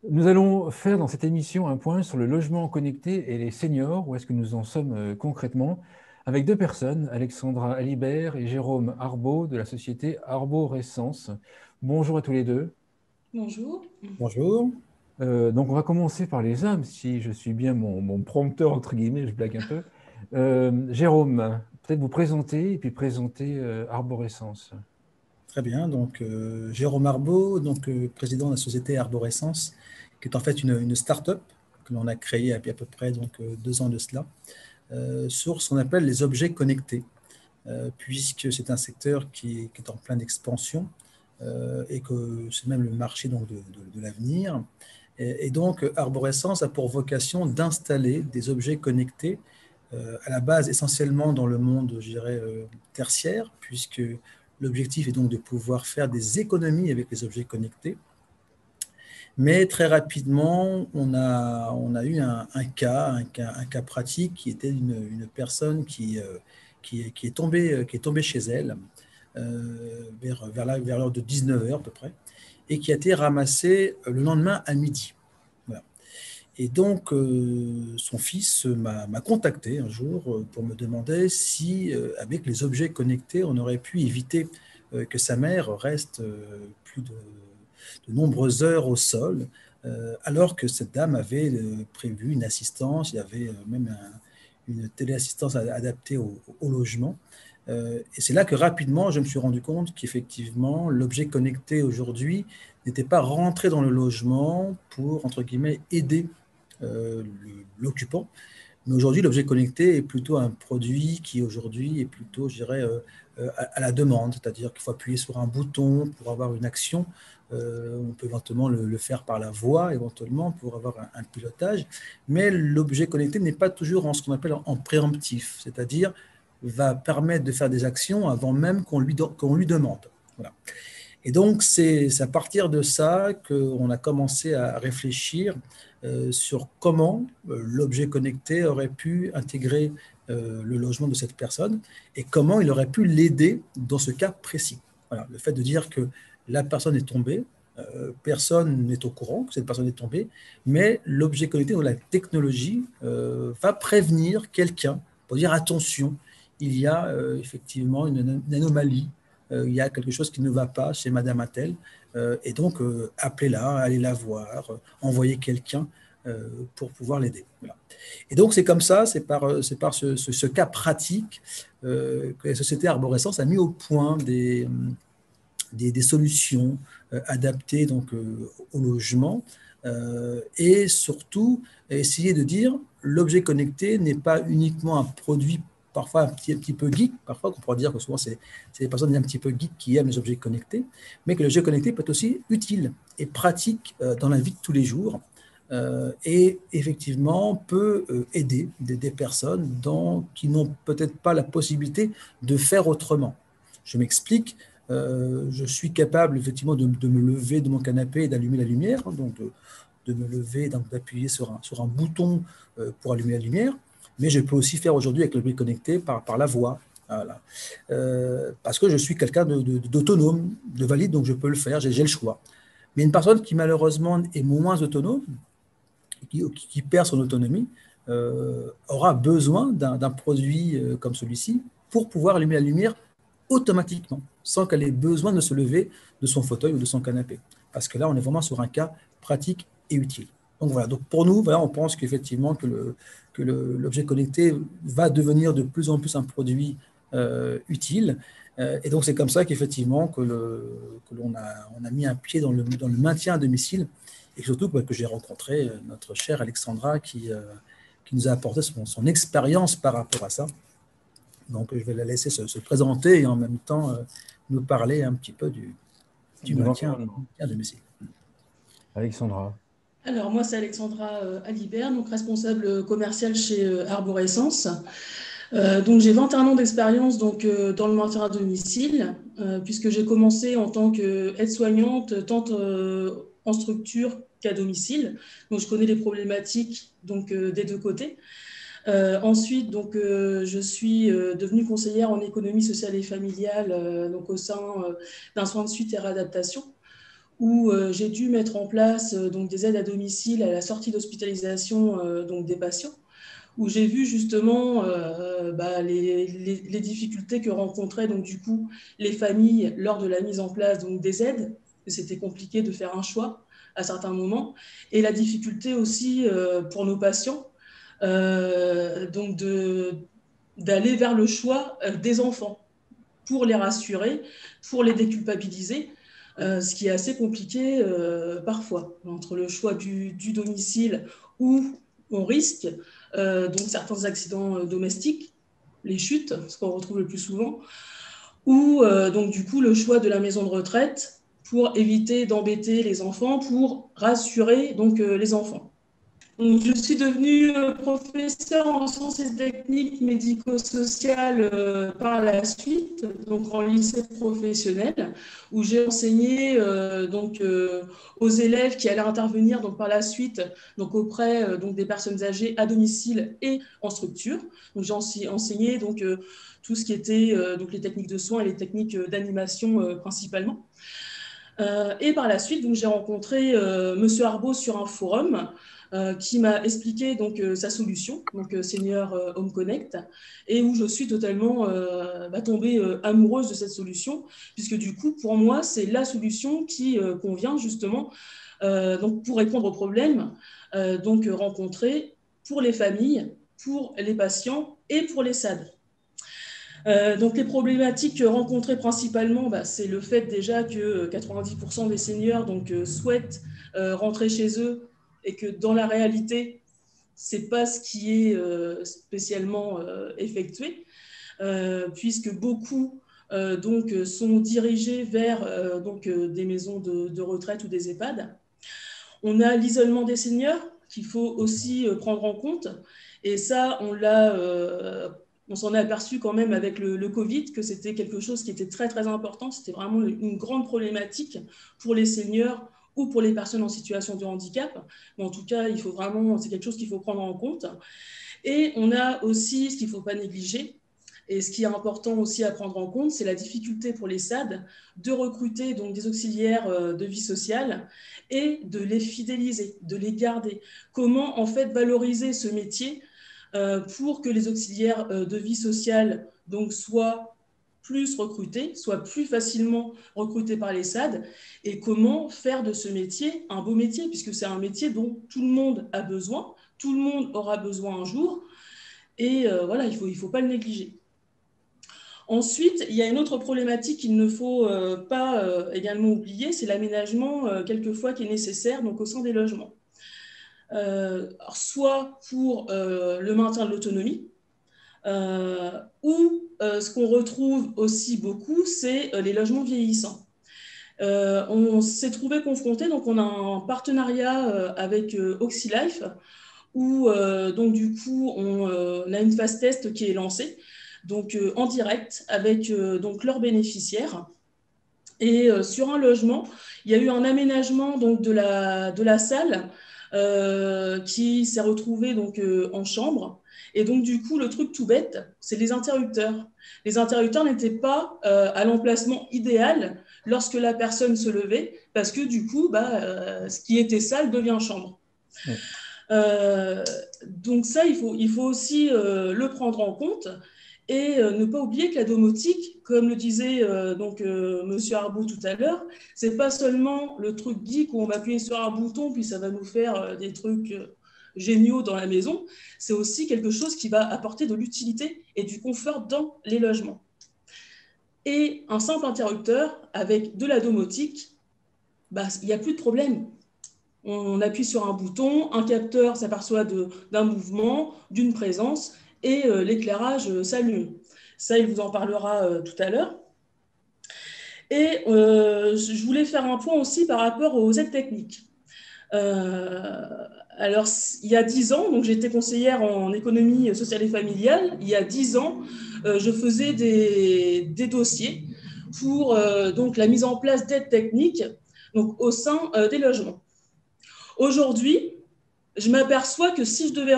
Nous allons faire dans cette émission un point sur le logement connecté et les seniors, où est-ce que nous en sommes concrètement, avec deux personnes, Alexandra Alibert et Jérôme Arbeau de la société Arborescence. Bonjour à tous les deux. Bonjour. Bonjour. Donc on va commencer par les hommes, si je suis bien mon prompteur, entre guillemets, je blague un peu. Jérôme, peut-être vous présenter et puis présenter Arborescence. Très bien. Donc, Jérôme Arbeau, donc, président de la société Arborescence, qui est en fait une start-up que l'on a créée il y a à peu près 2 ans de cela, sur ce qu'on appelle les objets connectés, puisque c'est un secteur qui est en pleine expansion et que c'est même le marché donc, de l'avenir. Et donc, Arborescence a pour vocation d'installer des objets connectés à la base essentiellement dans le monde, je dirais, tertiaire, puisque l'objectif est donc de pouvoir faire des économies avec les objets connectés. Mais très rapidement, on a eu un cas pratique qui était une personne qui est tombée chez elle vers l'heure de 19 heures à peu près, et qui a été ramassée le lendemain à midi. Voilà. Et donc, son fils m'a contacté un jour pour me demander si, avec les objets connectés, on aurait pu éviter que sa mère reste plus de nombreuses heures au sol, alors que cette dame avait prévu une assistance, il y avait même une téléassistance adaptée au logement. Et c'est là que rapidement, je me suis rendu compte qu'effectivement, l'objet connecté aujourd'hui n'était pas rentré dans le logement pour, entre guillemets, aider l'occupant. Mais aujourd'hui, l'objet connecté est plutôt un produit qui aujourd'hui est plutôt, je dirais, à la demande, c'est-à-dire qu'il faut appuyer sur un bouton pour avoir une action. On peut éventuellement le faire par la voix, éventuellement, pour avoir un pilotage. Mais l'objet connecté n'est pas toujours en ce qu'on appelle en préemptif, c'est-à-dire va permettre de faire des actions avant même qu'on lui demande. Voilà. Et donc, c'est à partir de ça qu'on a commencé à réfléchir sur comment l'objet connecté aurait pu intégrer le logement de cette personne et comment il aurait pu l'aider dans ce cas précis. Voilà, le fait de dire que la personne est tombée, personne n'est au courant que cette personne est tombée, mais l'objet connecté, donc la technologie, va prévenir quelqu'un pour dire attention, il y a effectivement une anomalie, il y a quelque chose qui ne va pas chez Madame Attel, et donc appelez-la, allez la voir, envoyez quelqu'un pour pouvoir l'aider. Voilà. Et donc c'est comme ça, c'est par ce cas pratique que la société Arborescence a mis au point des solutions adaptées donc, au logement et surtout essayer de dire l'objet connecté n'est pas uniquement un produit parfois un petit peu geek, parfois qu'on pourrait dire que souvent c'est des personnes un petit peu geek qui aiment les objets connectés, mais que l'objet connecté peut être aussi utile et pratique dans la vie de tous les jours et effectivement peut aider des personnes qui n'ont peut-être pas la possibilité de faire autrement. Je m'explique, je suis capable effectivement de me lever de mon canapé et d'allumer la lumière, hein, donc de me lever, d'appuyer sur un bouton pour allumer la lumière, mais je peux aussi faire aujourd'hui avec l'objet connecté par la voix. Voilà. Parce que je suis quelqu'un d'autonome, de valide, donc je peux le faire, j'ai le choix. Mais une personne qui malheureusement est moins autonome, qui perd son autonomie, aura besoin d'un produit comme celui-ci pour pouvoir allumer la lumière automatiquement, sans qu'elle ait besoin de se lever de son fauteuil ou de son canapé. Parce que là, on est vraiment sur un cas pratique et utile. Donc voilà, donc pour nous, voilà, on pense qu'effectivement que l'objet connecté va devenir de plus en plus un produit utile. Et donc c'est comme ça qu'effectivement on a mis un pied dans le maintien à domicile et surtout que j'ai rencontré notre chère Alexandra qui nous a apporté son expérience par rapport à ça. Donc, je vais la laisser se présenter et en même temps nous parler un petit peu du De maintien l'environnement. à domicile. Alexandra. Alors moi c'est Alexandra Alibert, donc responsable commerciale chez Arborescence. Donc j'ai 21 ans d'expérience dans le maintien à domicile, puisque j'ai commencé en tant qu'aide-soignante tant en structure qu'à domicile. Donc je connais les problématiques des deux côtés. Ensuite, je suis devenue conseillère en économie sociale et familiale donc au sein d'un soin de suite et réadaptation, où j'ai dû mettre en place donc des aides à domicile à la sortie d'hospitalisation donc des patients, où j'ai vu justement les difficultés que rencontraient donc du coup les familles lors de la mise en place donc des aides, que c'était compliqué de faire un choix à certains moments, et la difficulté aussi pour nos patients donc d'aller vers le choix des enfants pour les rassurer, pour les déculpabiliser, ce qui est assez compliqué parfois, entre le choix du domicile où on risque donc certains accidents domestiques, les chutes, ce qu'on retrouve le plus souvent, ou donc du coup le choix de la maison de retraite pour éviter d'embêter les enfants, pour rassurer donc les enfants. Donc, je suis devenue professeure en sciences et techniques médico-sociales par la suite, donc en lycée professionnel, où j'ai enseigné aux élèves qui allaient intervenir donc, par la suite donc, auprès donc, des personnes âgées à domicile et en structure. Donc, j'ai enseigné donc, tout ce qui était donc, les techniques de soins et les techniques d'animation principalement. Et par la suite, donc, j'ai rencontré Monsieur Arbaud sur un forum qui m'a expliqué donc, sa solution, donc Senior Home Connect, et où je suis totalement tombée amoureuse de cette solution, puisque du coup, pour moi, c'est la solution qui convient justement donc, pour répondre aux problèmes donc, rencontrés pour les familles, pour les patients et pour les SAD. Donc les problématiques rencontrées principalement, c'est le fait déjà que 90% des seniors souhaitent rentrer chez eux et que dans la réalité, ce n'est pas ce qui est spécialement effectué, puisque beaucoup sont dirigés vers des maisons de retraite ou des EHPAD. On a l'isolement des seniors qu'il faut aussi prendre en compte, et ça, on s'en est aperçu quand même avec le Covid, que c'était quelque chose qui était très, très important. C'était vraiment une grande problématique pour les seniors ou pour les personnes en situation de handicap. Mais en tout cas, c'est quelque chose qu'il faut prendre en compte. Et on a aussi ce qu'il ne faut pas négliger, et ce qui est important aussi à prendre en compte, c'est la difficulté pour les SAD de recruter donc, des auxiliaires de vie sociale et de les fidéliser, de les garder. Comment en fait valoriser ce métier pour que les auxiliaires de vie sociale donc, soient plus recrutés, soient plus facilement recrutés par les SAD, et comment faire de ce métier un beau métier, puisque c'est un métier dont tout le monde a besoin, tout le monde aura besoin un jour, et voilà, il faut pas le négliger. Ensuite, il y a une autre problématique qu'il ne faut pas également oublier, c'est l'aménagement quelquefois qui est nécessaire donc, au sein des logements. Soit pour le maintien de l'autonomie, ou ce qu'on retrouve aussi beaucoup, c'est les logements vieillissants. On s'est trouvé confronté, donc on a un partenariat avec OxyLife, où donc du coup on a une phase test qui est lancée, donc en direct avec donc leurs bénéficiaires. Et sur un logement, il y a eu un aménagement donc de la salle qui s'est retrouvé donc en chambre. Et donc du coup, le truc tout bête, c'est les interrupteurs. Les interrupteurs n'étaient pas à l'emplacement idéal lorsque la personne se levait, parce que du coup, ce qui était salle devient chambre. Oui. Donc ça, il faut aussi le prendre en compte, et ne pas oublier que la domotique, comme le disait Monsieur Arbaud tout à l'heure, c'est pas seulement le truc geek où on va appuyer sur un bouton puis ça va nous faire des trucs géniaux dans la maison, c'est aussi quelque chose qui va apporter de l'utilité et du confort dans les logements. Et un simple interrupteur avec de la domotique, il n'y a plus de problème. On appuie sur un bouton, un capteur s'aperçoit d'un mouvement, d'une présence, et l'éclairage s'allume. Ça, il vous en parlera tout à l'heure. Et je voulais faire un point aussi par rapport aux aides techniques. Alors, il y a 10 ans, donc j'étais conseillère en économie sociale et familiale. Il y a 10 ans, je faisais des dossiers pour donc, la mise en place d'aides techniques donc, au sein des logements. Aujourd'hui, je m'aperçois que si je devais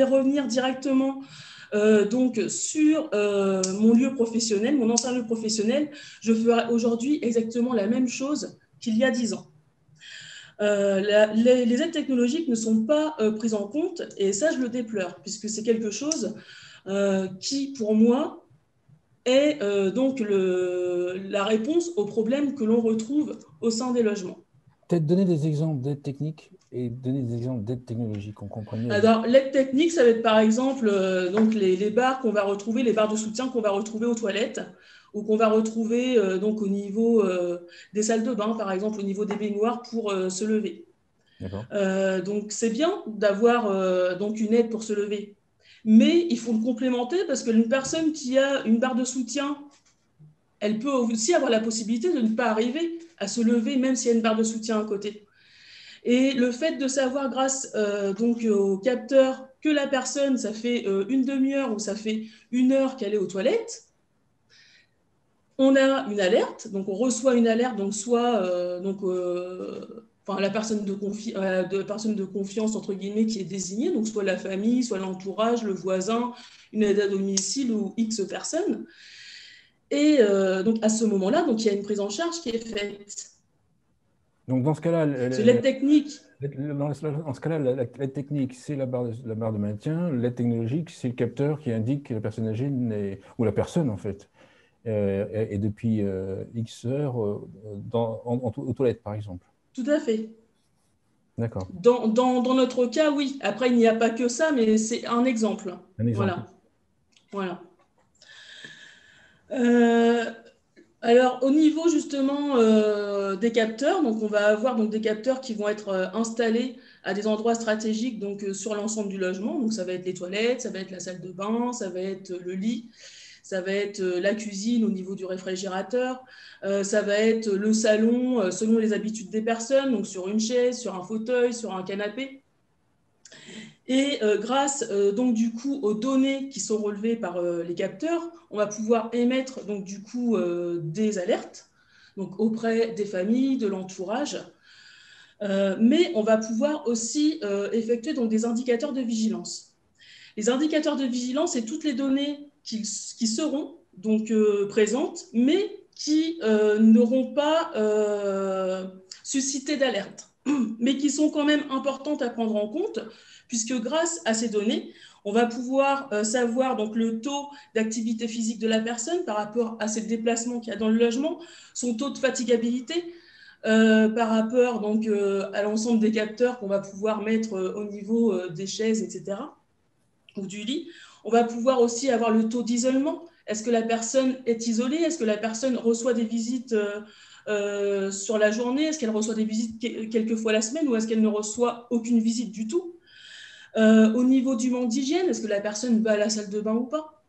revenir directement Donc, sur mon lieu professionnel, mon ancien lieu professionnel, je ferai aujourd'hui exactement la même chose qu'il y a 10 ans. Les aides technologiques ne sont pas prises en compte, et ça, je le déplore, puisque c'est quelque chose qui, pour moi, est donc la réponse aux problèmes que l'on retrouve au sein des logements. Peut-être donner des exemples d'aides techniques et donner des exemples d'aides technologiques, qu'on comprenne mieux. Alors, l'aide technique, ça va être par exemple donc les barres qu'on va retrouver, les barres de soutien qu'on va retrouver aux toilettes ou qu'on va retrouver donc au niveau des salles de bain, par exemple, au niveau des baignoires pour se lever. Donc, c'est bien d'avoir donc une aide pour se lever. Mais il faut le complémenter parce qu'une personne qui a une barre de soutien, elle peut aussi avoir la possibilité de ne pas arriver à se lever, même s'il y a une barre de soutien à côté. Et le fait de savoir, grâce donc au capteur, que la personne, ça fait une demi-heure ou ça fait 1 heure qu'elle est aux toilettes, on a une alerte, donc on reçoit une alerte, donc soit la personne de confiance, entre guillemets, qui est désignée, donc soit la famille, soit l'entourage, le voisin, une aide à domicile ou X personnes. Et donc à ce moment-là, donc, il y a une prise en charge qui est faite. Donc dans ce cas-là, l'aide technique. Dans ce cas-là, l'aide technique, c'est la barre de maintien. L'aide technologique, c'est le capteur qui indique que la personne âgée ou la personne, en fait, est depuis X heures aux toilettes, par exemple. Tout à fait. D'accord. Dans notre cas, oui. Après, il n'y a pas que ça, mais c'est un exemple. Un exemple. Voilà. Alors, au niveau justement des capteurs, donc on va avoir donc des capteurs qui vont être installés à des endroits stratégiques donc sur l'ensemble du logement. Donc ça va être les toilettes, ça va être la salle de bain, ça va être le lit, ça va être la cuisine au niveau du réfrigérateur, ça va être le salon selon les habitudes des personnes, donc sur une chaise, sur un fauteuil, sur un canapé. Et grâce donc du coup aux données qui sont relevées par les capteurs, on va pouvoir émettre donc du coup des alertes donc auprès des familles, de l'entourage, mais on va pouvoir aussi effectuer donc des indicateurs de vigilance. Les indicateurs de vigilance, c'est toutes les données qui seront donc présentes, mais qui n'auront pas suscité d'alerte, mais qui sont quand même importantes à prendre en compte, puisque grâce à ces données, on va pouvoir savoir donc, le taux d'activité physique de la personne par rapport à ses déplacements qu'il y a dans le logement, son taux de fatigabilité par rapport donc, à l'ensemble des capteurs qu'on va pouvoir mettre au niveau des chaises, etc., ou du lit. On va pouvoir aussi avoir le taux d'isolement. Est-ce que la personne est isolée? Est-ce que la personne reçoit des visites sur la journée? Est-ce qu'elle reçoit des visites quelques fois la semaine ou est-ce qu'elle ne reçoit aucune visite du tout? Au niveau du manque d'hygiène, est-ce que la personne va à la salle de bain ou pas?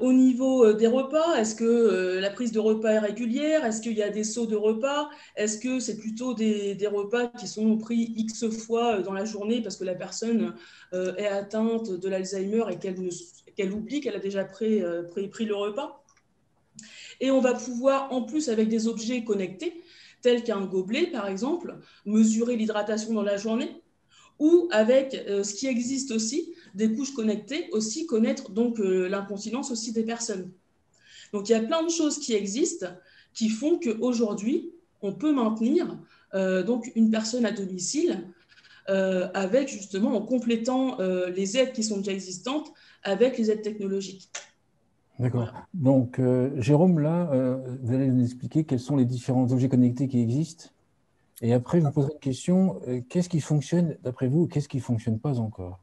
Au niveau des repas, est-ce que la prise de repas est régulière? Est-ce qu'il y a des sauts de repas? Est-ce que c'est plutôt des repas qui sont pris X fois dans la journée parce que la personne est atteinte de l'Alzheimer et qu'elle oublie qu'elle a déjà pris le repas? Et on va pouvoir, en plus, avec des objets connectés, tels qu'un gobelet, par exemple, mesurer l'hydratation dans la journée, ou avec ce qui existe aussi, des couches connectées, aussi connaître donc l'incontinence aussi des personnes. Donc il y a plein de choses qui existent qui font qu'aujourd'hui, on peut maintenir donc une personne à domicile avec justement en complétant les aides qui sont déjà existantes avec les aides technologiques. D'accord. Voilà. Donc Jérôme, là, vous allez nous expliquer quels sont les différents objets connectés qui existent. Et après, je vous poserai une question. Qu'est-ce qui fonctionne d'après vous et qu'est-ce qui ne fonctionne pas encore?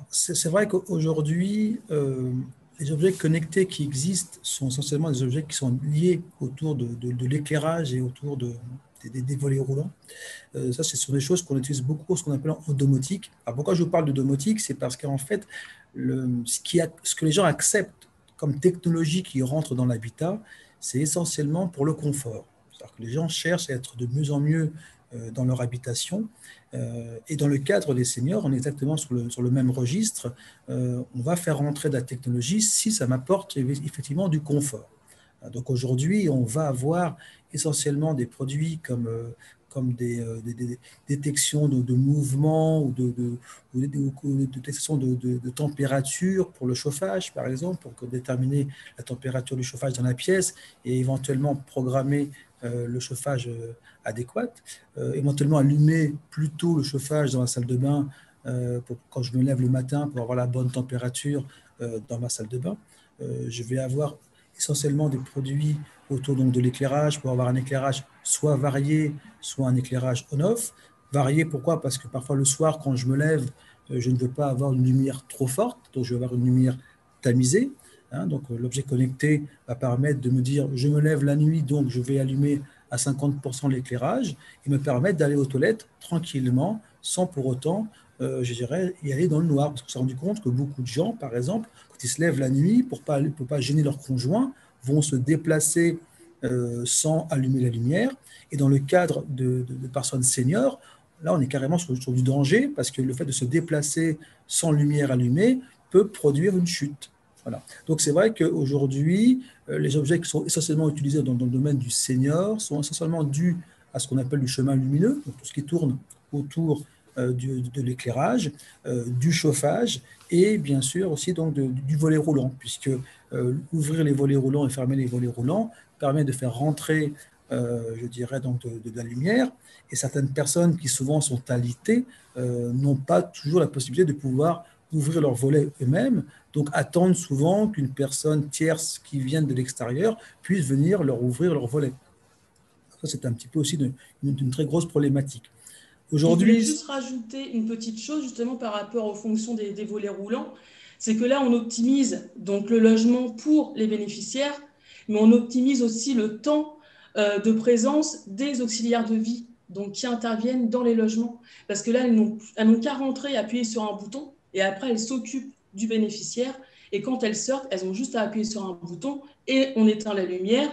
C'est vrai qu'aujourd'hui, les objets connectés qui existent sont essentiellement des objets qui sont liés autour de l'éclairage et autour des volets roulants. Ça, ce sont des choses qu'on utilise beaucoup, ce qu'on appelle en domotique. Alors, pourquoi je vous parle de domotique? C'est parce qu'en fait, ce que les gens acceptent comme technologie qui rentre dans l'habitat, c'est essentiellement pour le confort. C'est-à-dire que les gens cherchent à être de mieux en mieux dans leur habitation. Et dans le cadre des seniors, on est exactement sur le même registre. On va faire rentrer de la technologie si ça m'apporte effectivement du confort. Donc aujourd'hui, on va avoir essentiellement des produits comme comme des détections de mouvements ou de détection de température pour le chauffage, par exemple, pour déterminer la température du chauffage dans la pièce et éventuellement programmer le chauffage adéquat, éventuellement allumer plus tôt le chauffage dans la salle de bain quand je me lève le matin pour avoir la bonne température dans ma salle de bain. Je vais avoir essentiellement des produits autour donc, de l'éclairage pour avoir un éclairage soit varié, soit un éclairage on-off. Varié, pourquoi? Parce que parfois le soir, quand je me lève, je ne veux pas avoir une lumière trop forte, donc je vais avoir une lumière tamisée. Donc l'objet connecté va permettre de me dire, je me lève la nuit, donc je vais allumer à 50% l'éclairage et me permettre d'aller aux toilettes tranquillement, sans pour autant, je dirais, y aller dans le noir. Parce qu'on s'est rendu compte que beaucoup de gens, par exemple, quand ils se lèvent la nuit, pour pas gêner leur conjoint, vont se déplacer sans allumer la lumière. Et dans le cadre de personnes seniors, là, on est carrément sur du danger parce que le fait de se déplacer sans lumière allumée peut produire une chute. Voilà. Donc, c'est vrai qu'aujourd'hui, les objets qui sont essentiellement utilisés dans le domaine du senior sont essentiellement dus à ce qu'on appelle du chemin lumineux, donc tout ce qui tourne autour de l'éclairage, du chauffage et bien sûr aussi donc du volet roulant, puisque ouvrir les volets roulants et fermer les volets roulants permet de faire rentrer, je dirais, donc de la lumière. Et certaines personnes qui souvent sont alitées n'ont pas toujours la possibilité de pouvoir ouvrir leurs volets eux-mêmes, donc attendent souvent qu'une personne tierce qui vienne de l'extérieur puisse venir leur ouvrir leurs volets. Ça, c'est un petit peu aussi une très grosse problématique. Aujourd'hui, je voulais juste rajouter une petite chose justement par rapport aux fonctions des volets roulants. C'est que là, on optimise donc le logement pour les bénéficiaires, mais on optimise aussi le temps de présence des auxiliaires de vie donc, qui interviennent dans les logements. Parce que là, elles n'ont qu'à rentrer, appuyer sur un bouton, et après, elles s'occupent du bénéficiaire. Et quand elles sortent, elles ont juste à appuyer sur un bouton, et on éteint la lumière,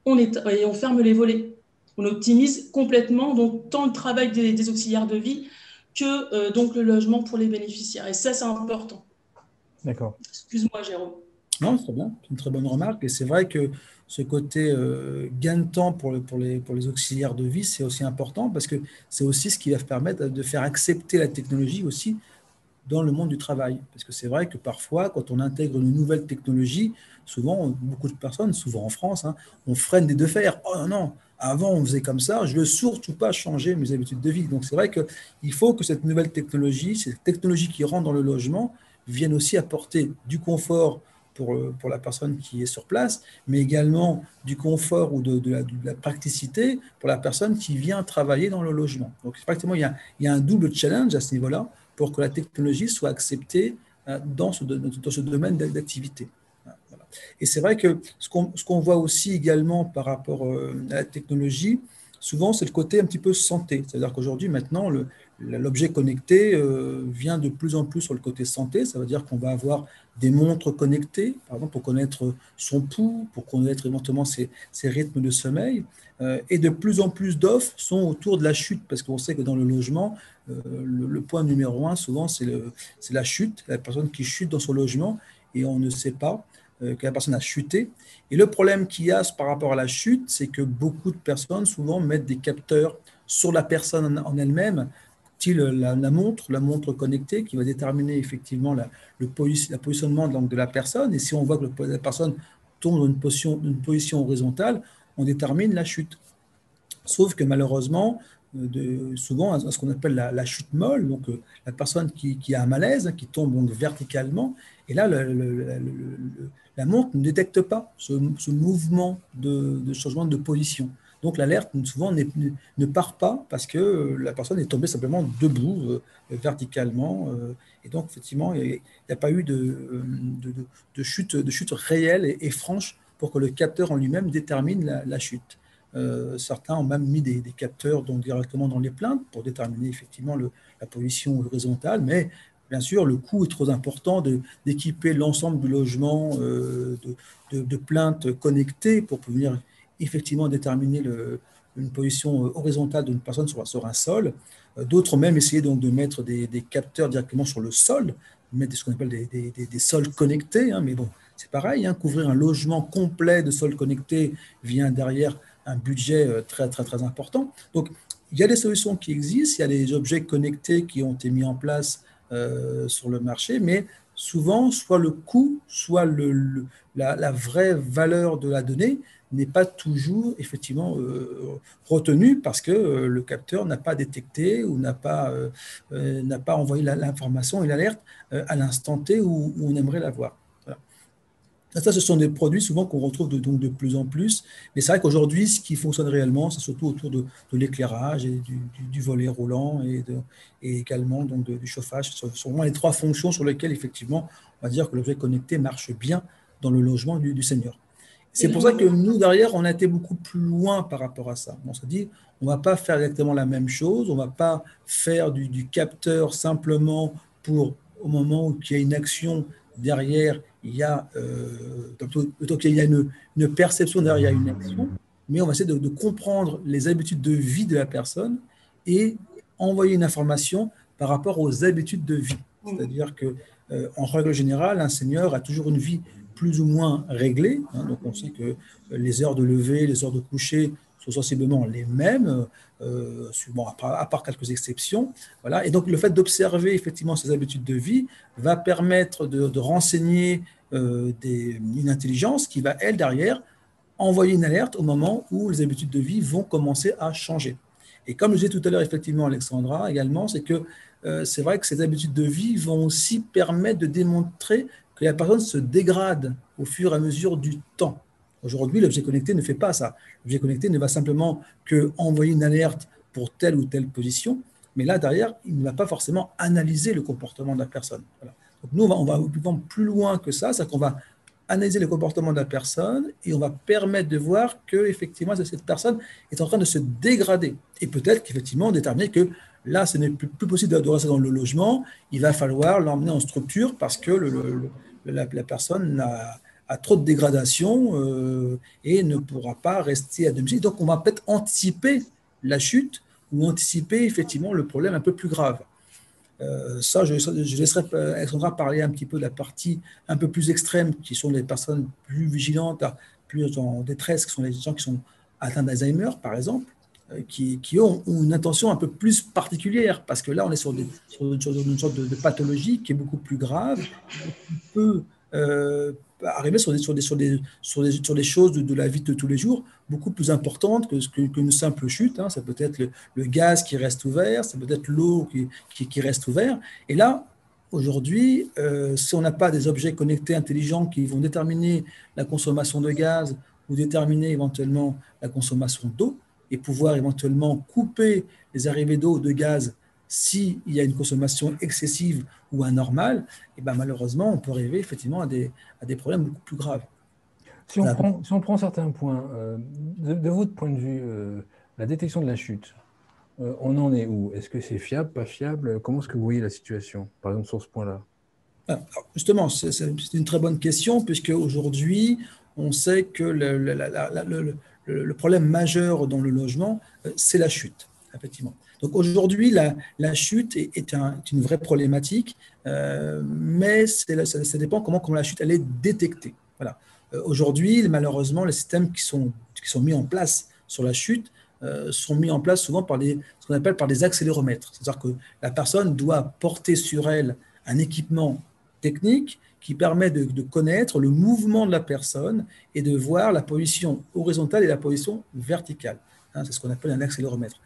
et on ferme les volets. On optimise complètement donc, tant le travail des auxiliaires de vie que donc, le logement pour les bénéficiaires. Et ça, c'est important. D'accord. Excuse-moi, Jérôme. Non, c'est très bien, c'est une très bonne remarque. Et c'est vrai que ce côté gain de temps pour les auxiliaires de vie, c'est aussi important parce que c'est aussi ce qui va permettre de faire accepter la technologie aussi dans le monde du travail. Parce que c'est vrai que parfois, quand on intègre une nouvelle technologie, souvent, beaucoup de personnes, souvent en France, on freine des deux fers. Oh non, non, avant on faisait comme ça, je ne veux surtout pas changer mes habitudes de vie. Donc c'est vrai qu'il faut que cette nouvelle technologie, cette technologie qui rentre dans le logement, vienne aussi apporter du confort pour la personne qui est sur place, mais également du confort ou de la praticité pour la personne qui vient travailler dans le logement. Donc, pratiquement, il y a un double challenge à ce niveau-là pour que la technologie soit acceptée dans ce domaine d'activité. Voilà. Et c'est vrai que ce qu'on voit aussi également par rapport à la technologie, souvent, c'est le côté un petit peu santé. C'est-à-dire qu'aujourd'hui, maintenant, l'objet connecté vient de plus en plus sur le côté santé. Ça veut dire qu'on va avoir des montres connectées, par exemple, pour connaître son pouls, pour connaître éventuellement ses rythmes de sommeil. Et de plus en plus d'offres sont autour de la chute, parce qu'on sait que dans le logement, le point numéro 1, souvent, c'est la chute, la personne qui chute dans son logement, et on ne sait pas que la personne a chuté. Et le problème qu'il y a par rapport à la chute, c'est que beaucoup de personnes souvent mettent des capteurs sur la personne en elle-même, style la montre connectée qui va déterminer effectivement le positionnement de la personne. Et si on voit que la personne tombe dans une position horizontale, on détermine la chute. Sauf que malheureusement, souvent à ce qu'on appelle la chute molle, donc la personne qui a un malaise, qui tombe donc verticalement, et là, la montre ne détecte pas ce mouvement de changement de position. Donc l'alerte, souvent, ne part pas parce que la personne est tombée simplement debout, verticalement. Et donc, effectivement, il n'y a pas eu de chute réelle et franche pour que le capteur en lui-même détermine la chute. Certains ont même mis des capteurs donc, directement dans les plaintes pour déterminer effectivement la position horizontale, mais bien sûr, le coût est trop important d'équiper l'ensemble du logement de plaintes connectées pour pouvoir effectivement déterminer une position horizontale d'une personne sur un sol. D'autres même essayaient donc de mettre des capteurs directement sur le sol, mettre ce qu'on appelle des sols connectés, mais bon, c'est pareil, couvrir un logement complet de sols connectés vient derrière un budget très, très, très important. Donc, il y a des solutions qui existent, il y a des objets connectés qui ont été mis en place sur le marché, mais souvent, soit le coût, soit la vraie valeur de la donnée n'est pas toujours effectivement retenu parce que le capteur n'a pas détecté ou n'a pas envoyé l'information et l'alerte à l'instant T où on aimerait l'avoir. Voilà. Ça, ce sont des produits souvent qu'on retrouve donc de plus en plus. Mais c'est vrai qu'aujourd'hui, ce qui fonctionne réellement, c'est surtout autour de l'éclairage et du volet roulant et également donc du chauffage. Ce sont vraiment les trois fonctions sur lesquelles, effectivement, on va dire que l'objet connecté marche bien dans le logement du senior. C'est pour ça que nous, derrière, on a été beaucoup plus loin par rapport à ça. On s'est dit, on ne va pas faire exactement la même chose, on ne va pas faire du capteur simplement pour, au moment où il y a une action derrière, il y a, plutôt qu'il y a une perception derrière, il y a une action, mais on va essayer de comprendre les habitudes de vie de la personne et envoyer une information par rapport aux habitudes de vie. C'est-à-dire que, en règle générale, un senior a toujours une vie plus ou moins réglées. Donc, on sait que les heures de lever, les heures de coucher sont sensiblement les mêmes, à part quelques exceptions. Voilà. Et donc, le fait d'observer effectivement ces habitudes de vie va permettre de renseigner une intelligence qui va, elle, derrière, envoyer une alerte au moment où les habitudes de vie vont commencer à changer. Et comme je disais tout à l'heure, effectivement, Alexandra, également, c'est que c'est vrai que ces habitudes de vie vont aussi permettre de démontrer que la personne se dégrade au fur et à mesure du temps. Aujourd'hui, l'objet connecté ne fait pas ça. L'objet connecté ne va simplement qu'envoyer une alerte pour telle ou telle position, mais là, derrière, il ne va pas forcément analyser le comportement de la personne. Voilà. Donc nous, on va plus loin que ça, c'est qu'on va analyser le comportement de la personne et on va permettre de voir qu'effectivement, cette personne est en train de se dégrader. Et peut-être qu'effectivement, déterminer que là, ce n'est plus possible de rester dans le logement, il va falloir l'emmener en structure parce que la personne a trop de dégradation et ne pourra pas rester à domicile. Donc, on va peut-être anticiper la chute ou anticiper effectivement le problème un peu plus grave. Ça, je laisserai Alexandra parler un petit peu de la partie un peu plus extrême, qui sont les personnes plus vigilantes, plus en détresse, qui sont les gens qui sont atteints d'Alzheimer, par exemple, qui ont une intention un peu plus particulière, parce que là, on est sur une sorte de pathologie qui est beaucoup plus grave, qui peut arriver sur des choses de la vie de tous les jours beaucoup plus importantes qu'une simple chute. Ça peut être le gaz qui reste ouvert, ça peut être l'eau qui reste ouverte. Et là, aujourd'hui, si on n'a pas des objets connectés intelligents qui vont déterminer la consommation de gaz ou déterminer éventuellement la consommation d'eau et pouvoir éventuellement couper les arrivées d'eau ou de gaz s'il y a une consommation excessive ou anormale, et ben malheureusement, on peut arriver effectivement à des problèmes beaucoup plus graves. Si on prend certains points, de votre point de vue, la détection de la chute, on en est où? Est-ce que c'est fiable, pas fiable? Comment est-ce que vous voyez la situation, par exemple, sur ce point-là? Alors, justement, c'est une très bonne question, puisque aujourd'hui, on sait que le problème majeur dans le logement, c'est la chute, effectivement. Donc aujourd'hui, la chute est une vraie problématique, mais ça dépend comment la chute elle est détectée. Voilà. Aujourd'hui, malheureusement, les systèmes qui sont mis en place sur la chute sont mis en place souvent par ce qu'on appelle par des accéléromètres. C'est-à-dire que la personne doit porter sur elle un équipement technique qui permet de connaître le mouvement de la personne et de voir la position horizontale et la position verticale. C'est ce qu'on appelle un accéléromètre.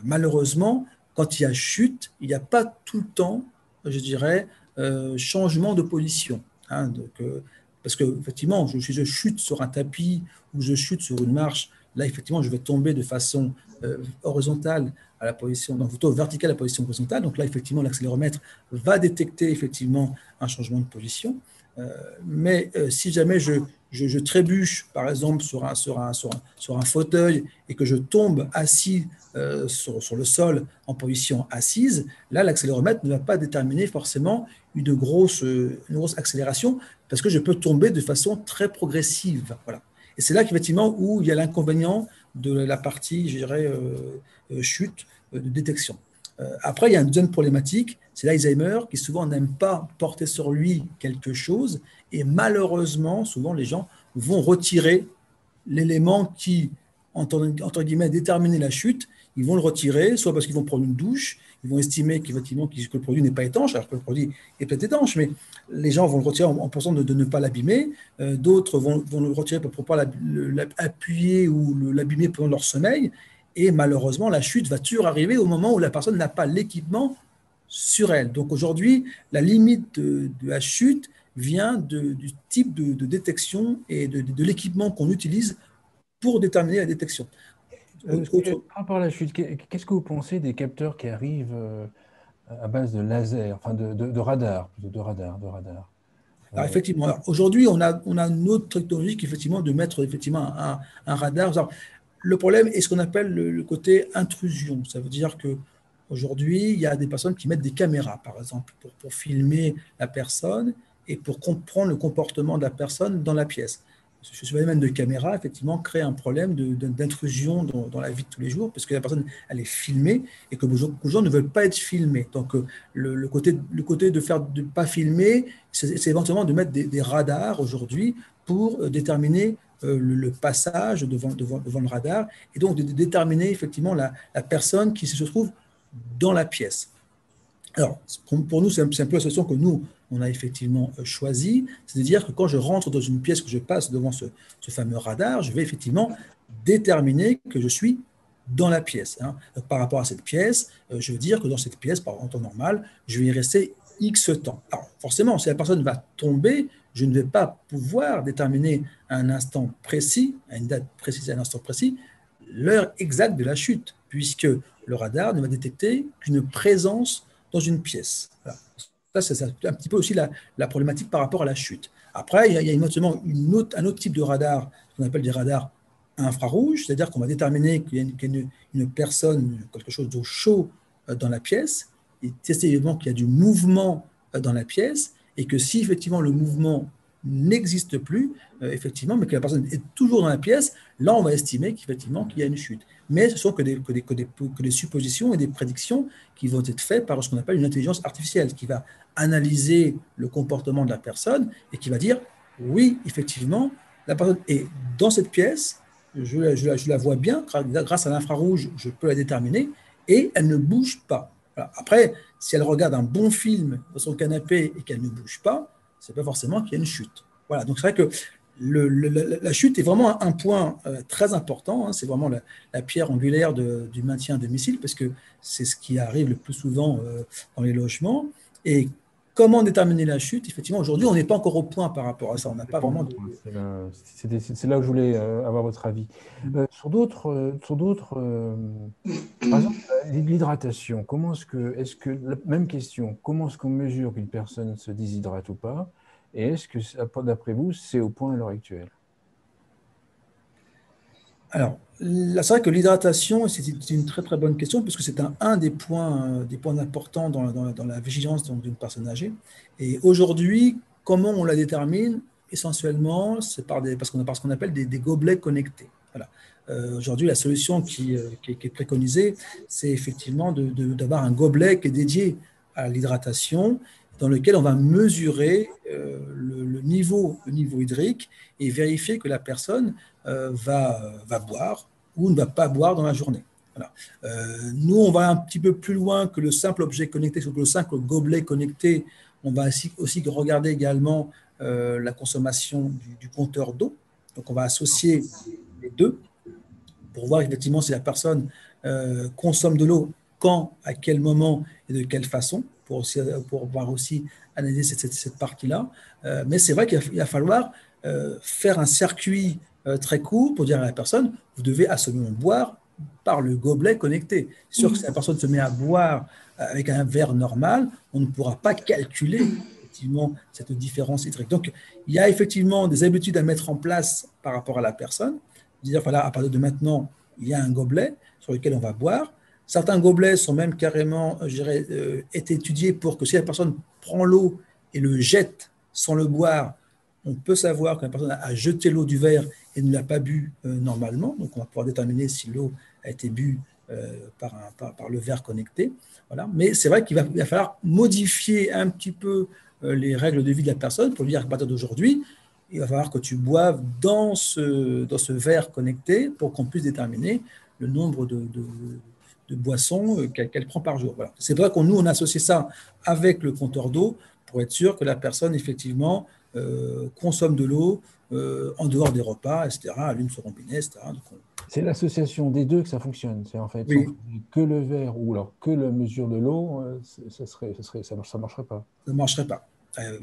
Malheureusement, quand il y a chute, il n'y a pas tout le temps, je dirais, changement de position. Parce que effectivement, si je chute sur un tapis ou je chute sur une marche, là, effectivement, je vais tomber de façon horizontale à la position, donc plutôt verticale à la position horizontale. Donc là, effectivement, l'accéléromètre va détecter effectivement un changement de position. Mais si jamais je trébuche, par exemple, sur un fauteuil et que je tombe assis sur le sol en position assise, là, l'accéléromètre ne va pas déterminer forcément une grosse accélération parce que je peux tomber de façon très progressive. Voilà. Et c'est là qu'effectivement où il y a l'inconvénient de la partie, je dirais, chute de détection. Après, il y a une deuxième problématique, c'est l'Alzheimer qui souvent n'aime pas porter sur lui quelque chose et malheureusement, souvent les gens vont retirer l'élément qui entre guillemets, déterminer la chute, ils vont le retirer, soit parce qu'ils vont prendre une douche, ils vont estimer qu'effectivement que le produit n'est pas étanche, alors que le produit est peut-être étanche, mais les gens vont le retirer en pensant de ne pas l'abîmer. D'autres vont le retirer pour ne pas l'appuyer ou l'abîmer pendant leur sommeil. Et malheureusement, la chute va toujours arriver au moment où la personne n'a pas l'équipement sur elle. Donc aujourd'hui, la limite de la chute vient du type de détection et de l'équipement qu'on utilise pour déterminer la détection. Par rapport à la chute, qu'est-ce que vous pensez des capteurs qui arrivent à base de laser, enfin de radar, plutôt de radar. Alors effectivement, aujourd'hui, on a une autre technologie qui effectivement de mettre effectivement un radar. Alors, le problème est ce qu'on appelle le côté intrusion. Ça veut dire que aujourd'hui, il y a des personnes qui mettent des caméras, par exemple, pour filmer la personne et pour comprendre le comportement de la personne dans la pièce. Ce phénomène de caméra, effectivement, crée un problème d'intrusion dans la vie de tous les jours, parce que la personne, elle est filmée et que beaucoup de gens ne veulent pas être filmés. Donc, le côté de pas filmer, c'est éventuellement de mettre des radars aujourd'hui pour déterminer le passage devant le radar et donc de déterminer effectivement la personne qui se trouve dans la pièce. Alors, pour nous, c'est un peu la solution que nous, on a effectivement choisie, c'est-à-dire que quand je rentre dans une pièce, que je passe devant ce fameux radar, je vais effectivement déterminer que je suis dans la pièce. Par rapport à cette pièce, je veux dire que dans cette pièce, en temps normal, je vais y rester X temps. Alors, forcément, si la personne va tomber, je ne vais pas pouvoir déterminer à un instant précis, à une date précise, à un instant précis, l'heure exacte de la chute, puisque le radar ne va détecter qu'une présence dans une pièce. Voilà. Ça, c'est un petit peu aussi la problématique par rapport à la chute. Après, il y a un autre type de radar, qu'on appelle des radars infrarouges, c'est-à-dire qu'on va déterminer qu'il y a une personne, quelque chose de chaud dans la pièce, et tester évidemment qu'il y a du mouvement dans la pièce, et que si effectivement le mouvement n'existe plus, effectivement, mais que la personne est toujours dans la pièce, là, on va estimer qu'effectivement qu'il y a une chute. Mais ce sont que des suppositions et des prédictions qui vont être faites par ce qu'on appelle une intelligence artificielle, qui va analyser le comportement de la personne et qui va dire, oui, effectivement, la personne est dans cette pièce, je la vois bien, grâce à l'infrarouge, je peux la déterminer, et elle ne bouge pas. Voilà. Après, si elle regarde un bon film dans son canapé et qu'elle ne bouge pas, ce n'est pas forcément qu'il y a une chute. Voilà, donc c'est vrai que la chute est vraiment un point très important, c'est vraiment la pierre angulaire du maintien de missiles, parce que c'est ce qui arrive le plus souvent dans les logements. Et comment déterminer la chute? Effectivement, aujourd'hui, on n'est pas encore au point par rapport à ça. On n'a pas vraiment de... C'est là où je voulais avoir votre avis. Sur d'autres, par exemple, l'hydratation, est-ce que, la même question, comment est-ce qu'on mesure qu'une personne se déshydrate ou pas? Et est-ce que, d'après vous, c'est au point à l'heure actuelle? Alors, c'est vrai que l'hydratation, c'est une très très bonne question, parce que c'est un des points importants dans la vigilance d'une personne âgée. Et aujourd'hui, comment on la détermine? Essentiellement, c'est parce qu'on a ce qu'on appelle des gobelets connectés. Voilà. Aujourd'hui, la solution qui est préconisée, c'est effectivement d'avoir un gobelet qui est dédié à l'hydratation, dans lequel on va mesurer le niveau hydrique et vérifier que la personne va boire ou ne va pas boire dans la journée. Voilà. Nous, on va un petit peu plus loin que le simple objet connecté, que le simple gobelet connecté. On va aussi regarder également la consommation du compteur d'eau. Donc, on va associer les deux pour voir effectivement si la personne consomme de l'eau, quand, à quel moment et de quelle façon, pour pouvoir aussi analyser cette partie-là. Mais c'est vrai qu'il va falloir faire un circuit très court pour dire à la personne, vous devez absolument boire par le gobelet connecté. C'est sûr que si la personne se met à boire avec un verre normal, on ne pourra pas calculer effectivement cette différence hydrique. Donc, il y a effectivement des habitudes à mettre en place par rapport à la personne. Dire, voilà, à partir de maintenant, il y a un gobelet sur lequel on va boire. Certains gobelets sont même carrément, je dirais, été étudiés pour que si la personne prend l'eau et le jette sans le boire, on peut savoir que la personne a jeté l'eau du verre et ne l'a pas bu normalement. Donc, on va pouvoir déterminer si l'eau a été bue par le verre connecté. Voilà. Mais c'est vrai qu'il va falloir modifier un petit peu les règles de vie de la personne pour lui dire qu'à partir d'aujourd'hui, il va falloir que tu boives dans ce verre connecté pour qu'on puisse déterminer le nombre de boissons qu'elle prend par jour. Voilà. C'est vrai qu'on nous, on associe ça avec le compteur d'eau pour être sûr que la personne, effectivement, consomme de l'eau en dehors des repas, etc., allume son robinet, etc. Donc, C'est l'association des deux que ça fonctionne. C'est en fait, si on oui, faisait que le verre ou alors que la mesure de l'eau, ça marcherait pas. ça ne marcherait pas.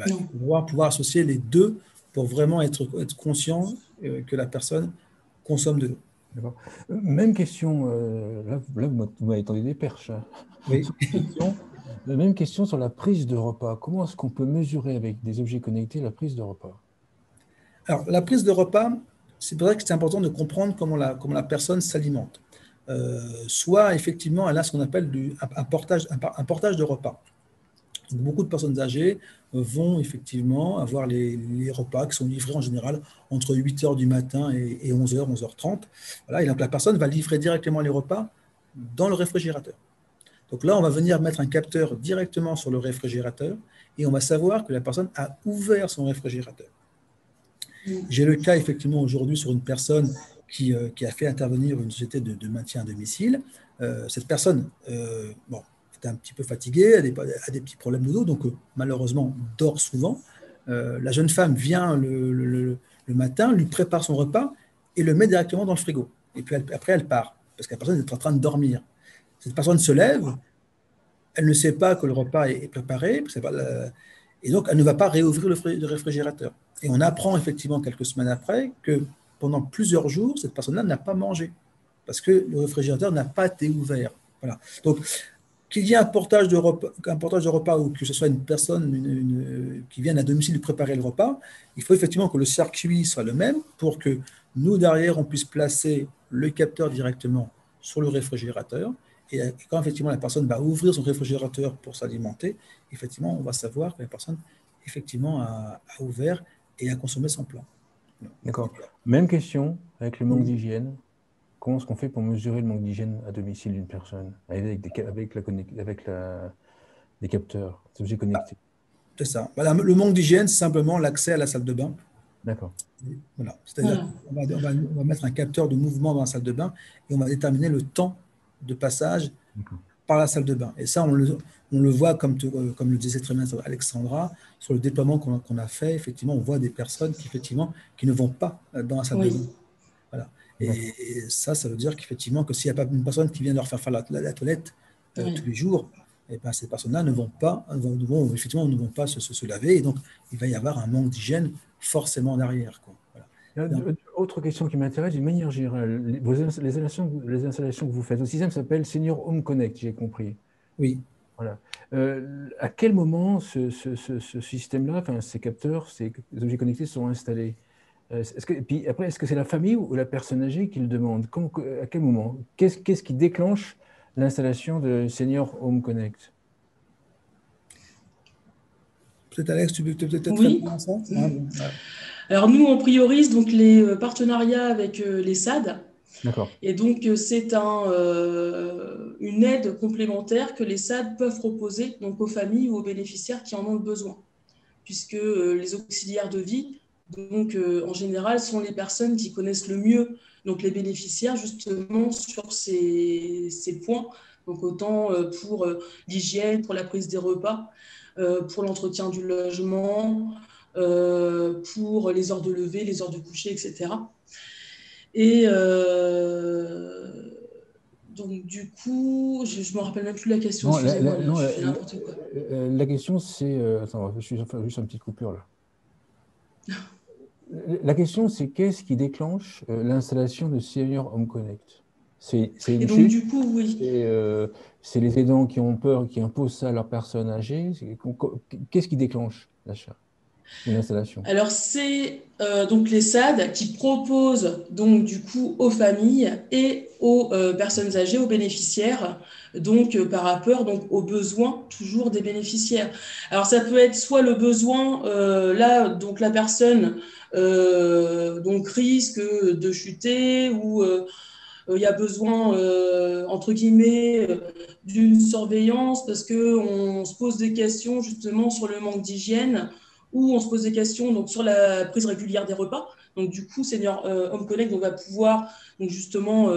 Non. Il va pouvoir associer les deux pour vraiment être conscient que la personne consomme de l'eau. D'accord. Même question, là, vous m'avez tendu des perches, hein. Oui. Sur la la même question sur la prise de repas. Comment est-ce qu'on peut mesurer avec des objets connectés la prise de repas? Alors, la prise de repas, c'est vrai que c'est important de comprendre comment la personne s'alimente. Soit, effectivement, elle a ce qu'on appelle un portage de repas. Donc, beaucoup de personnes âgées vont effectivement avoir les repas qui sont livrés en général entre 8 heures du matin et 11 heures, 11h30. Voilà, et donc la personne va livrer directement les repas dans le réfrigérateur. Donc là, on va venir mettre un capteur directement sur le réfrigérateur et on va savoir que la personne a ouvert son réfrigérateur. J'ai le cas effectivement aujourd'hui sur une personne qui a fait intervenir une société de maintien à domicile. Cette personne, bon, était un petit peu fatiguée, a des petits problèmes de dos, donc malheureusement dort souvent. La jeune femme vient le matin, lui prépare son repas et le met directement dans le frigo. Et puis après, elle part, parce que la personne est en train de dormir. Cette personne se lève, elle ne sait pas que le repas est préparé, et donc elle ne va pas réouvrir le réfrigérateur. Et on apprend effectivement quelques semaines après que pendant plusieurs jours, cette personne-là n'a pas mangé, parce que le réfrigérateur n'a pas été ouvert. Voilà. Donc, qu'il y ait un portage de repas ou que ce soit une personne qui vienne à domicile lui préparer le repas, il faut effectivement que le circuit soit le même pour que nous, derrière, on puisse placer le capteur directement sur le réfrigérateur. Et quand effectivement la personne va ouvrir son réfrigérateur pour s'alimenter, effectivement, on va savoir que la personne effectivement a ouvert et a consommé son plat. D'accord. Même question avec le manque Oui. d'hygiène. Comment est-ce qu'on fait pour mesurer le manque d'hygiène à domicile d'une personne des capteurs, des objets connectés? C'est ça. Voilà, le manque d'hygiène, c'est simplement l'accès à la salle de bain. D'accord. Voilà. C'est-à-dire Voilà. qu'on va mettre un capteur de mouvement dans la salle de bain et on va déterminer le temps de passage D'accord. par la salle de bain. Et ça, on le voit, comme le disait très bien Alexandra, sur le déploiement qu'on a fait. Effectivement, on voit des personnes effectivement, qui ne vont pas dans la salle de bain. Oui. Voilà. D'accord. Et ça veut dire qu'effectivement, que s'il n'y a pas une personne qui vient leur faire la toilette tous Oui. les jours, et ben, ces personnes-là effectivement, ne vont pas se laver. Et donc, il va y avoir un manque d'hygiène forcément derrière, quoi. Voilà. Autre question qui m'intéresse, d'une manière générale, les installations que vous faites, le système s'appelle Senior Home Connect, j'ai compris. Oui. Voilà. À quel moment ce système-là, enfin, ces capteurs, ces objets connectés sont installés? Puis après, est-ce que c'est la famille ou la personne âgée qui le demande? À quel moment? Qu'est-ce qui déclenche l'installation de Senior Home Connect? Peut-être Alex, tu peux peut-être Oui. répondre à ça? Ah, bon, ouais. Alors nous, on priorise donc les partenariats avec les SAD. D'accord. Et donc, c'est une aide complémentaire que les SAD peuvent proposer donc, aux familles ou aux bénéficiaires qui en ont le besoin, puisque les auxiliaires de vie, donc, en général, sont les personnes qui connaissent le mieux donc, les bénéficiaires justement sur ces points, donc autant pour l'hygiène, pour la prise des repas, pour l'entretien du logement, pour les heures de lever, les heures de coucher, etc. Et donc, du coup, je ne me rappelle même plus la question, Non, excusez-moi, là, je fais n'importe quoi. la question, c'est. Attends, je suis enfin, juste une petite coupure là. La question, c'est qu'est-ce qui déclenche l'installation de Senior Home Connect? C'est Et une donc, chute? du coup, oui. C'est les aidants qui ont peur, qui imposent ça à leurs personnes âgées? Qu'est-ce qui déclenche l'achat ou l'installation? Alors, c'est donc les SAD qui proposent donc du coup aux familles et aux personnes âgées, aux bénéficiaires, donc par rapport donc aux besoins toujours des bénéficiaires. Alors, ça peut être soit le besoin, là, donc la personne donc risque de chuter ou il y a besoin, entre guillemets, d'une surveillance parce qu'on se pose des questions justement sur le manque d'hygiène où on se pose des questions donc, sur la prise régulière des repas. Donc, du coup, Senior Home Connect va pouvoir donc, justement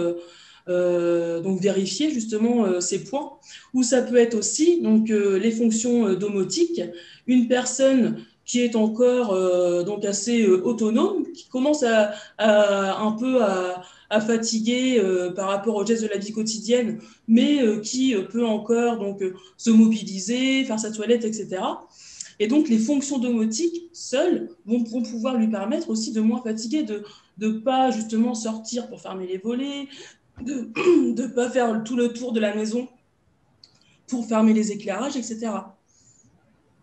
donc vérifier justement ces points. Ou ça peut être aussi donc, les fonctions domotiques. Une personne qui est encore donc assez autonome, qui commence un peu à fatiguer par rapport aux gestes de la vie quotidienne, mais qui peut encore donc, se mobiliser, faire sa toilette, etc. Et donc, les fonctions domotiques seules vont pouvoir lui permettre aussi de moins fatiguer, de ne pas justement sortir pour fermer les volets, de ne pas faire tout le tour de la maison pour fermer les éclairages, etc.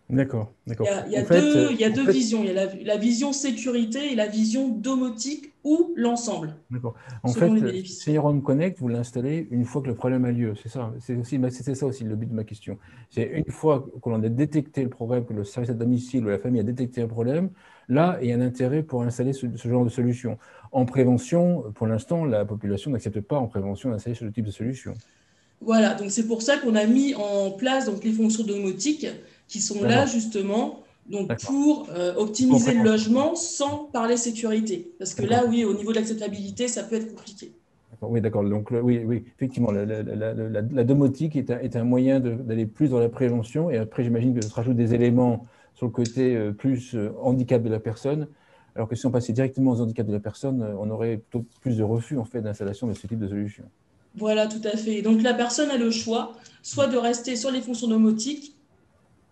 D'accord, d'accord. Il y a deux visions. Il y a la vision sécurité et la vision domotique ou l'ensemble, d'accord. En selon fait, les bénéficiaires. Senior Home Connect, vous l'installez une fois que le problème a lieu. C'est ça. C'était ça aussi le but de ma question. C'est une fois qu'on a détecté le problème, que le service à domicile ou la famille a détecté un problème, là, il y a un intérêt pour installer ce genre de solution. En prévention, pour l'instant, la population n'accepte pas en prévention d'installer ce type de solution. Voilà, donc c'est pour ça qu'on a mis en place donc, les fonctions domotiques qui sont là D'accord, justement donc, d'accord. pour En optimiser le prévention. logement sans parler sécurité. Parce que D'accord. là, oui, au niveau de l'acceptabilité, ça peut être compliqué. Oui, d'accord. Donc, oui, oui, effectivement, la domotique est un moyen d'aller plus dans la prévention. Et après, j'imagine que se rajoutent des éléments sur le côté plus handicap de la personne. Alors que si on passait directement aux handicaps de la personne, on aurait plutôt plus de refus en fait d'installation de ce type de solution. Voilà, tout à fait. Donc la personne a le choix, soit de rester sur les fonctions domotiques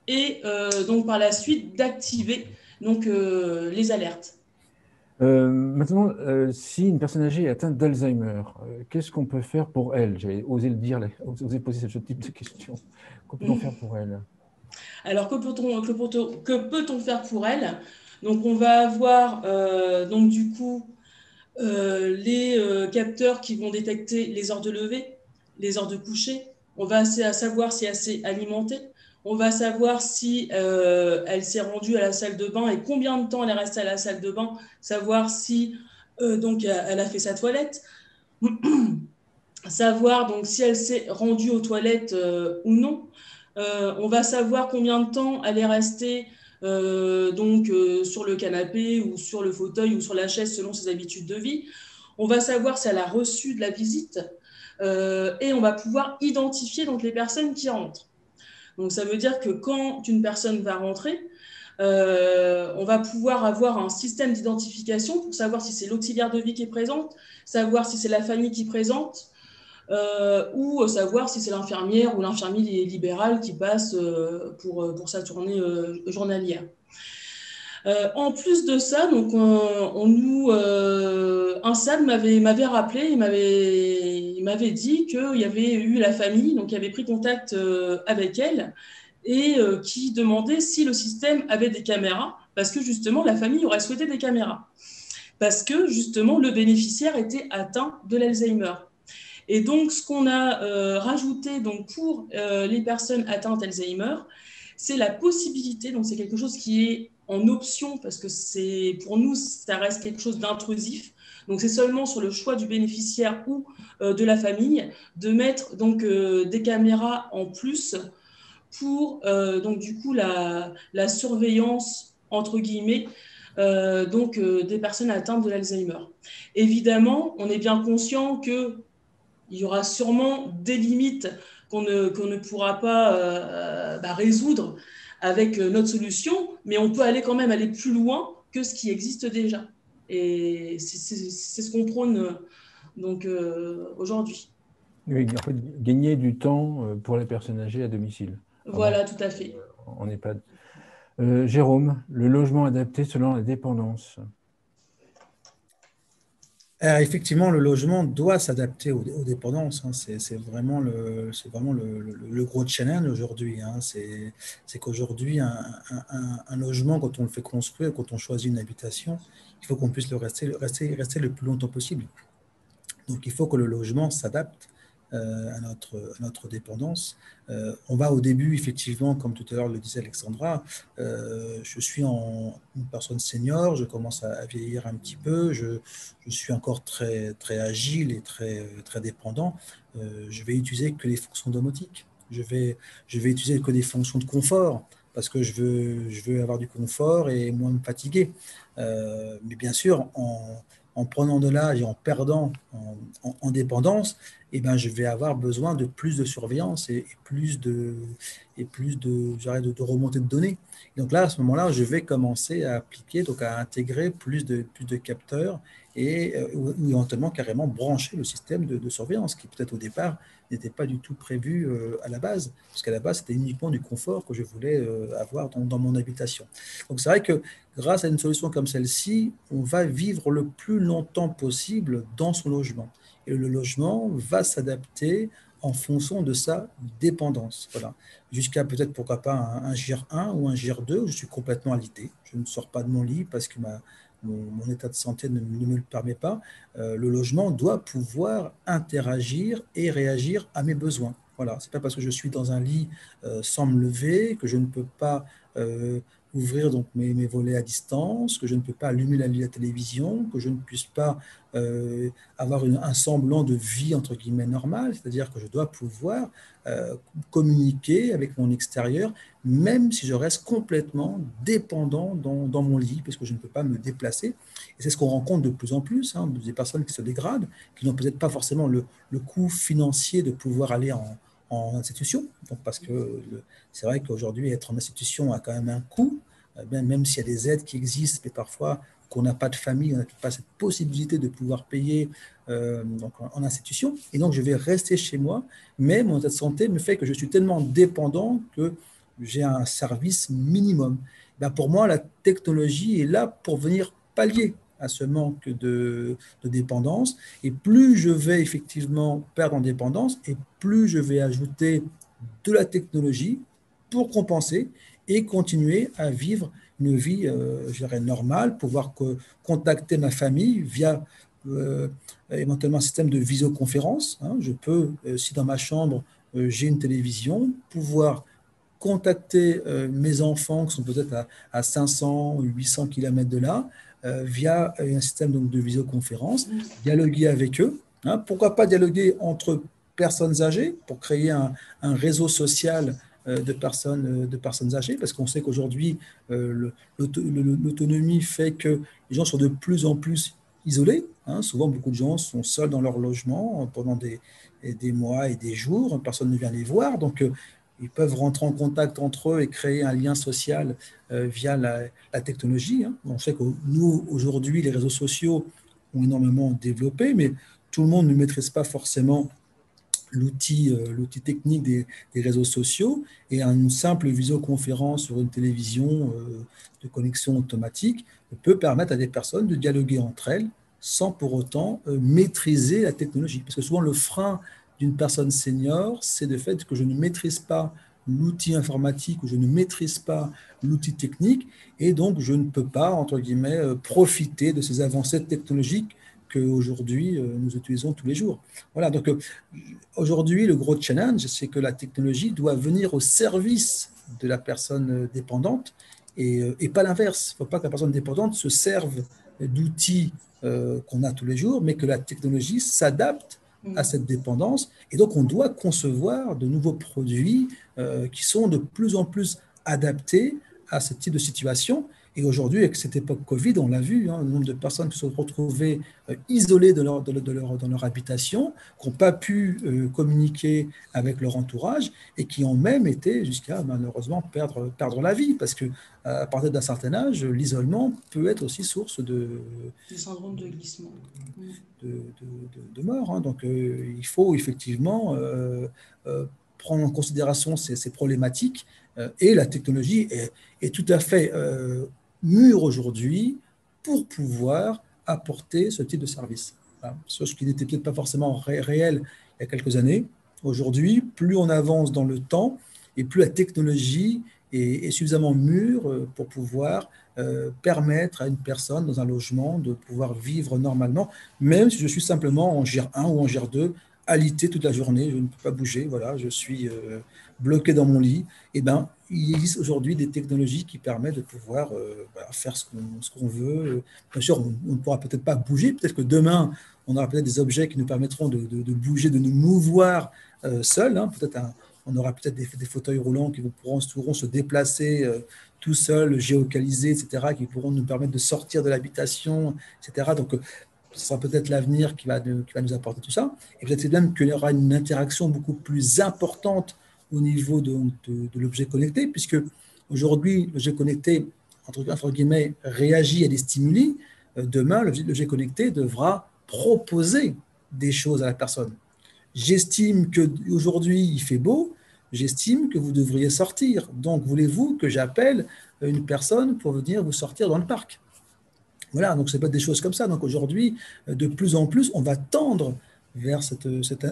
et donc par la suite d'activer donc les alertes. Maintenant, si une personne âgée est atteinte d'Alzheimer, qu'est-ce qu'on peut faire pour elle? J'avais osé le dire, osé poser ce type de question. Qu'en peut-on faire pour elle? Alors que peut-on faire pour elle? Donc on va avoir donc du coup les capteurs qui vont détecter les heures de lever, les heures de coucher. On va savoir si elle s'est alimentée. On va savoir si elle s'est rendue à la salle de bain et combien de temps elle est restée à la salle de bain. Savoir si donc elle a fait sa toilette. Savoir donc si elle s'est rendue aux toilettes ou non. On va savoir combien de temps elle est restée sur le canapé ou sur le fauteuil ou sur la chaise selon ses habitudes de vie. On va savoir si elle a reçu de la visite et on va pouvoir identifier donc les personnes qui rentrent. Donc ça veut dire que quand une personne va rentrer, on va pouvoir avoir un système d'identification pour savoir si c'est l'auxiliaire de vie qui est présente, savoir si c'est la famille qui est présente, ou savoir si c'est l'infirmière ou l'infirmier libéral qui passe pour sa tournée journalière. En plus de ça, donc un SAD m'avait rappelé, il m'avait dit qu'il y avait eu la famille donc qui avait pris contact avec elle et qui demandait si le système avait des caméras, parce que justement la famille aurait souhaité des caméras, parce que justement le bénéficiaire était atteint de l'Alzheimer. Et donc, ce qu'on a rajouté donc, pour les personnes atteintes d'Alzheimer, c'est la possibilité, donc c'est quelque chose qui est en option, parce que pour nous, ça reste quelque chose d'intrusif. Donc, c'est seulement sur le choix du bénéficiaire ou de la famille de mettre donc, des caméras en plus pour donc, du coup, la surveillance, entre guillemets, des personnes atteintes de l'Alzheimer. Évidemment, on est bien conscient que il y aura sûrement des limites qu'on ne pourra pas résoudre avec notre solution, mais on peut quand même aller plus loin que ce qui existe déjà. Et c'est ce qu'on prône aujourd'hui. Oui, en fait, gagner du temps pour les personnes âgées à domicile, Voilà, tout à fait. en EHPAD. Jérôme, le logement adapté selon la dépendance. Effectivement, le logement doit s'adapter aux dépendances, hein. C'est vraiment le gros challenge aujourd'hui, hein. C'est qu'aujourd'hui, un logement, quand on le fait construire, quand on choisit une habitation, il faut qu'on puisse rester le plus longtemps possible. Donc, il faut que le logement s'adapte à notre dépendance. On va au début, effectivement, comme tout à l'heure le disait Alexandra, je suis une personne senior, je commence à vieillir un petit peu, je suis encore très, très agile et très dépendant. Je vais utiliser que les fonctions domotiques. Je vais utiliser que des fonctions de confort parce que je veux avoir du confort et moins me fatiguer. Mais bien sûr, en prenant de l'âge et en perdant en dépendance, eh ben, je vais avoir besoin de plus de surveillance et plus de, de remontée de données. Et donc là, à ce moment-là, je vais commencer à appliquer, donc à intégrer plus de capteurs et ou éventuellement carrément brancher le système de surveillance qui peut-être au départ n'était pas du tout prévu à la base, parce qu'à la base, c'était uniquement du confort que je voulais avoir dans mon habitation. Donc c'est vrai que grâce à une solution comme celle-ci, on va vivre le plus longtemps possible dans son logement. Et le logement va s'adapter en fonction de sa dépendance. Voilà. Jusqu'à peut-être, pourquoi pas, un GIR 1 ou un GIR 2, où je suis complètement alité. Je ne sors pas de mon lit parce que mon état de santé ne me le permet pas. Le logement doit pouvoir interagir et réagir à mes besoins. Voilà, c'est pas parce que je suis dans un lit sans me lever que je ne peux pas ouvrir donc mes volets à distance, que je ne peux pas allumer la télévision, que je ne puisse pas avoir un semblant de vie entre guillemets normale, c'est-à-dire que je dois pouvoir communiquer avec mon extérieur, même si je reste complètement dépendant dans mon lit, parce que je ne peux pas me déplacer. Et c'est ce qu'on rencontre de plus en plus, hein, des personnes qui se dégradent, qui n'ont peut-être pas forcément le coût financier de pouvoir aller en institution, donc parce que c'est vrai qu'aujourd'hui, être en institution a quand même un coût, même s'il y a des aides qui existent, mais parfois qu'on n'a pas de famille, on n'a pas cette possibilité de pouvoir payer donc en institution. Et donc, je vais rester chez moi, mais mon état de santé me fait que je suis tellement dépendant que j'ai un service minimum. Ben pour moi, la technologie est là pour venir pallier à ce manque de dépendance. Et plus je vais effectivement perdre en dépendance, et plus je vais ajouter de la technologie pour compenser et continuer à vivre une vie, je dirais, normale, pouvoir contacter ma famille via éventuellement un système de visioconférence. Hein. Je peux, si dans ma chambre, j'ai une télévision, pouvoir contacter mes enfants qui sont peut-être à 500 ou 800 km de là, via un système donc, de visioconférence, dialoguer avec eux. Hein. Pourquoi pas dialoguer entre personnes âgées pour créer un réseau social de personnes âgées, parce qu'on sait qu'aujourd'hui, l'autonomie fait que les gens sont de plus en plus isolés. Hein. Souvent, beaucoup de gens sont seuls dans leur logement pendant des mois et des jours. Personne ne vient les voir. Donc, ils peuvent rentrer en contact entre eux et créer un lien social via la technologie. Hein. On sait que nous, aujourd'hui, les réseaux sociaux ont énormément développé, mais tout le monde ne maîtrise pas forcément l'outil technique des réseaux sociaux, et une simple visioconférence sur une télévision de connexion automatique peut permettre à des personnes de dialoguer entre elles sans pour autant maîtriser la technologie. Parce que souvent, le frein d'une personne senior, c'est le fait que je ne maîtrise pas l'outil informatique ou je ne maîtrise pas l'outil technique, et donc je ne peux pas, entre guillemets, profiter de ces avancées technologiques qu'aujourd'hui nous utilisons tous les jours. Voilà, donc aujourd'hui, le gros challenge, c'est que la technologie doit venir au service de la personne dépendante et pas l'inverse. Il ne faut pas que la personne dépendante se serve d'outils qu'on a tous les jours, mais que la technologie s'adapte à cette dépendance. Et donc, on doit concevoir de nouveaux produits qui sont de plus en plus adaptés à ce type de situation. Et aujourd'hui, avec cette époque Covid, on l'a vu, hein, le nombre de personnes qui se sont retrouvées isolées dans leur habitation, qui n'ont pas pu communiquer avec leur entourage et qui ont même été jusqu'à malheureusement perdre la vie. Parce qu'à partir d'un certain âge, l'isolement peut être aussi source de syndrome de glissement. De mort. Hein. Donc, il faut effectivement prendre en considération ces problématiques et la technologie est tout à fait mûre aujourd'hui pour pouvoir apporter ce type de service. Voilà. Ce qui n'était peut-être pas forcément réel il y a quelques années. Aujourd'hui, plus on avance dans le temps et plus la technologie est suffisamment mûre pour pouvoir permettre à une personne dans un logement de pouvoir vivre normalement, même si je suis simplement en GIR 1 ou en GIR 2, alité toute la journée, je ne peux pas bouger, voilà, je suis bloqué dans mon lit. Eh ben, il existe aujourd'hui des technologies qui permettent de pouvoir voilà, faire ce qu'on veut. Bien sûr, on ne pourra peut-être pas bouger, peut-être que demain, on aura peut-être des objets qui nous permettront de bouger, de nous mouvoir seuls, hein, peut-être On aura peut-être des fauteuils roulants qui pourront se déplacer tout seuls, géolocalisés, etc., qui pourront nous permettre de sortir de l'habitation, etc. Donc, ce sera peut-être l'avenir qui va nous apporter tout ça. Et peut-être même qu'il y aura une interaction beaucoup plus importante au niveau de l'objet connecté, puisque aujourd'hui, l'objet connecté, entre guillemets, réagit à des stimuli. Demain, l'objet connecté devra proposer des choses à la personne. J'estime qu'aujourd'hui, il fait beau, j'estime que vous devriez sortir. Donc, voulez-vous que j'appelle une personne pour venir vous sortir dans le parc? Voilà, donc c'est pas des choses comme ça. Donc aujourd'hui, de plus en plus, on va tendre vers cette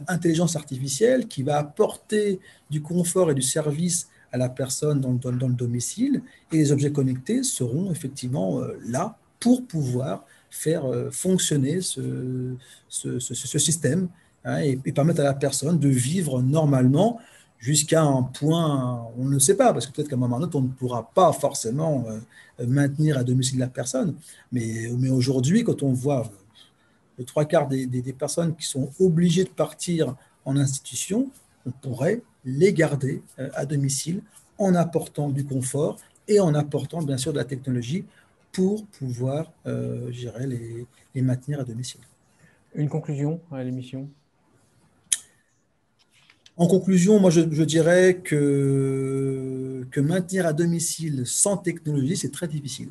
intelligence artificielle qui va apporter du confort et du service à la personne dans le domicile, et les objets connectés seront effectivement là pour pouvoir faire fonctionner ce système, hein, et permettre à la personne de vivre normalement jusqu'à un point, on ne le sait pas, parce que peut-être qu'à un moment donné, on ne pourra pas forcément maintenir à domicile la personne. Mais aujourd'hui, quand on voit le trois quarts des personnes qui sont obligées de partir en institution, on pourrait les garder à domicile en apportant du confort et en apportant bien sûr de la technologie pour pouvoir les maintenir à domicile. Une conclusion à l'émission? En conclusion, moi je dirais que maintenir à domicile sans technologie, c'est très difficile.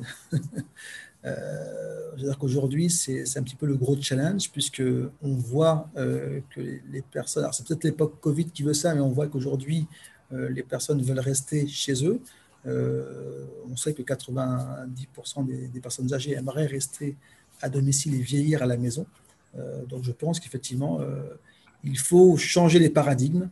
C'est-à-dire qu'aujourd'hui, c'est un petit peu le gros challenge, puisqu'on voit que les personnes, alors c'est peut-être l'époque Covid qui veut ça, mais on voit qu'aujourd'hui, les personnes veulent rester chez eux. On sait que 90% des personnes âgées aimeraient rester à domicile et vieillir à la maison. Donc je pense qu'effectivement, il faut changer les paradigmes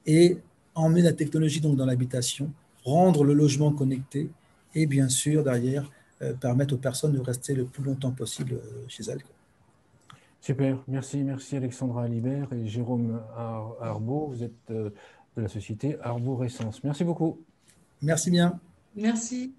et emmener la technologie donc dans l'habitation, rendre le logement connecté et bien sûr, derrière, permettre aux personnes de rester le plus longtemps possible chez elles. Super, merci Alexandra Alibert et Jérôme Arbaud. Vous êtes de la société Arborescence. Merci beaucoup. Merci bien. Merci.